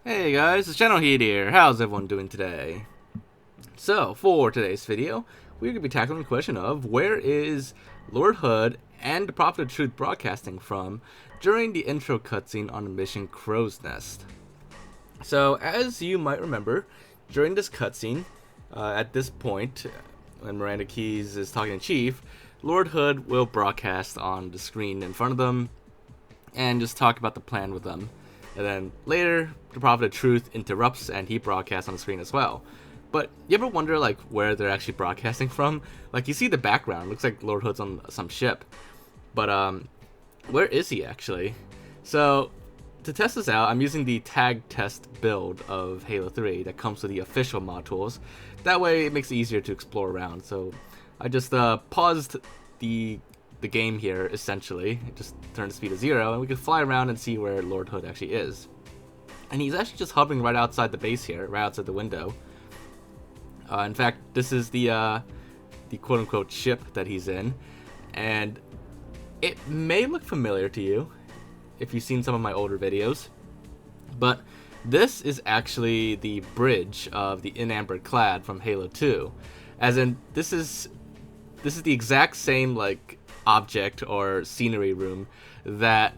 Hey guys, it's Generalkidd here. How's everyone doing today? So, for today's video, we're going to be tackling the question of where is Lord Hood and the Prophet of Truth broadcasting from during the intro cutscene on the mission Crow's Nest. So, as you might remember, during this cutscene, at this point, when Miranda Keyes is talking to Chief, Lord Hood will broadcast on the screen in front of them and just talk about the plan with them. And then later, the Prophet of Truth interrupts and he broadcasts on the screen as well. But you ever wonder like where they're actually broadcasting from? Like you see the background, looks like Lord Hood's on some ship. But where is he actually? So to test this out, I'm using the tag test build of Halo 3 that comes with the official mod tools. That way it makes it easier to explore around. So I just paused the game here, essentially. Just turn the speed to 0, and we can fly around and see where Lord Hood actually is. And he's actually just hovering right outside the base here, right outside the window. In fact, this is the quote-unquote ship that he's in, and it may look familiar to you if you've seen some of my older videos, but this is actually the bridge of the In-Amber Clad from Halo 2. As in, this is the exact same, like, object or scenery room that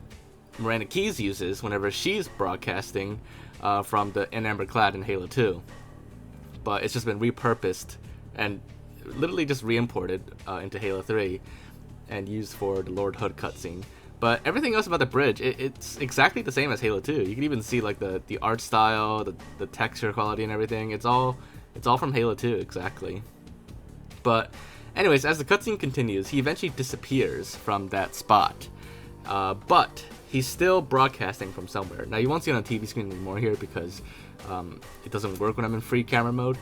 Miranda Keyes uses whenever she's broadcasting from the In-Amber Clad in Halo 2. But it's just been repurposed and literally just re-imported into Halo 3 and used for the Lord Hood cutscene. But everything else about the bridge, it's exactly the same as Halo 2. You can even see like the art style, the texture quality and everything. It's all from Halo 2, exactly. But anyways, as the cutscene continues, he eventually disappears from that spot. But he's still broadcasting from somewhere. Now, you won't see it on the TV screen anymore here because it doesn't work when I'm in free camera mode.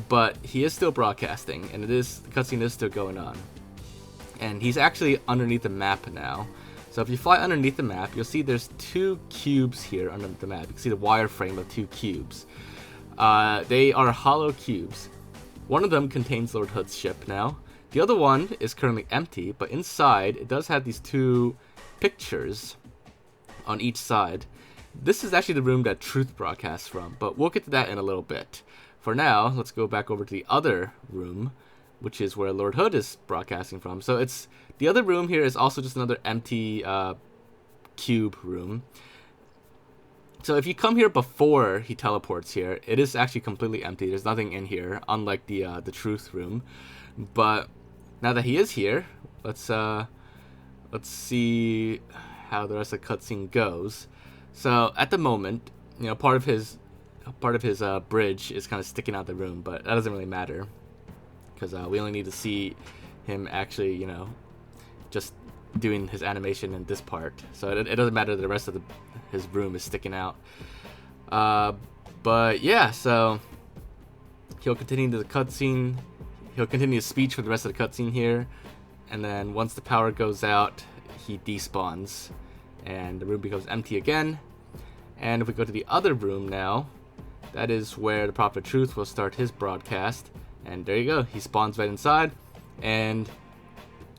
But he is still broadcasting, and the cutscene is still going on. And he's actually underneath the map now. So if you fly underneath the map, you'll see there's two cubes here underneath the map. You can see the wireframe of two cubes. They are hollow cubes. One of them contains Lord Hood's ship now. The other one is currently empty, but inside it does have these two pictures on each side. This is actually the room that Truth broadcasts from, but we'll get to that in a little bit. For now, let's go back over to the other room, which is where Lord Hood is broadcasting from. So it's the other room here is also just another empty cube room. So if you come here before he teleports here, it is actually completely empty. There's nothing in here, unlike the Truth room. But now that he is here, let's see how the rest of the cutscene goes. So at the moment, you know, part of his bridge is kind of sticking out the room, but that doesn't really matter because we only need to see him actually, you know, just doing his animation in this part. So it doesn't matter that the rest of his room is sticking out. But yeah, so he'll continue the cutscene. He'll continue his speech for the rest of the cutscene here, and then once the power goes out, he despawns, and the room becomes empty again. And if we go to the other room now, that is where the Prophet of Truth will start his broadcast. And there you go, he spawns right inside, and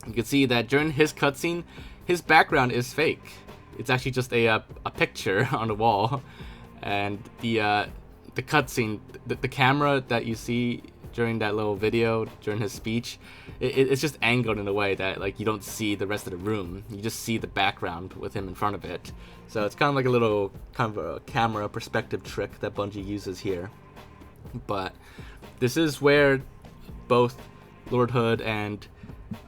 you can see that during his cutscene, his background is fake. It's actually just a picture on the wall, and the cutscene, the camera that you see during that little video, during his speech, it's just angled in a way that like you don't see the rest of the room. You just see the background with him in front of it. So it's kind of like a little kind of a camera perspective trick that Bungie uses here. But this is where both Lord Hood and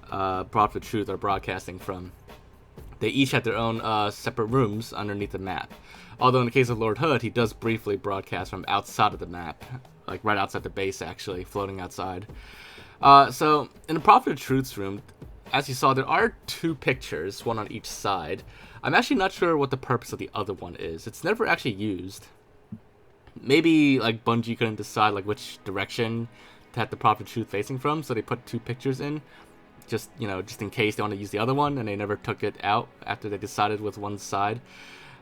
Prophet of Truth are broadcasting from. They each have their own separate rooms underneath the map. Although in the case of Lord Hood, he does briefly broadcast from outside of the map. Like right outside the base, actually, floating outside. So in the Prophet of Truth's room, as you saw, there are two pictures, one on each side. I'm actually not sure what the purpose of the other one is. It's never actually used. Maybe like Bungie couldn't decide like which direction to have the Prophet of Truth facing from, so they put two pictures in, just in case they want to use the other one, and they never took it out after they decided with one side.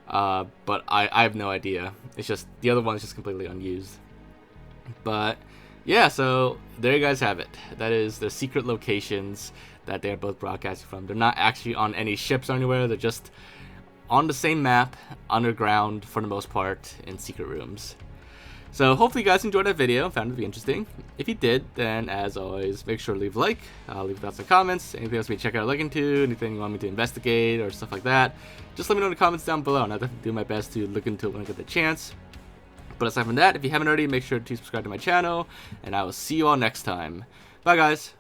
But I have no idea. It's just the other one is just completely unused. But yeah, so there you guys have it. That is the secret locations that they're both broadcasting from. They're not actually on any ships or anywhere. They're just on the same map, underground for the most part, in secret rooms. So hopefully you guys enjoyed that video, found it to be interesting. If you did, then as always, make sure to leave a like, leave thoughts in the comments, anything else we check out or look into, anything you want me to investigate or stuff like that. Just let me know in the comments down below, and I'll definitely do my best to look into it when I get the chance. But aside from that, if you haven't already, make sure to subscribe to my channel, and I will see you all next time. Bye guys!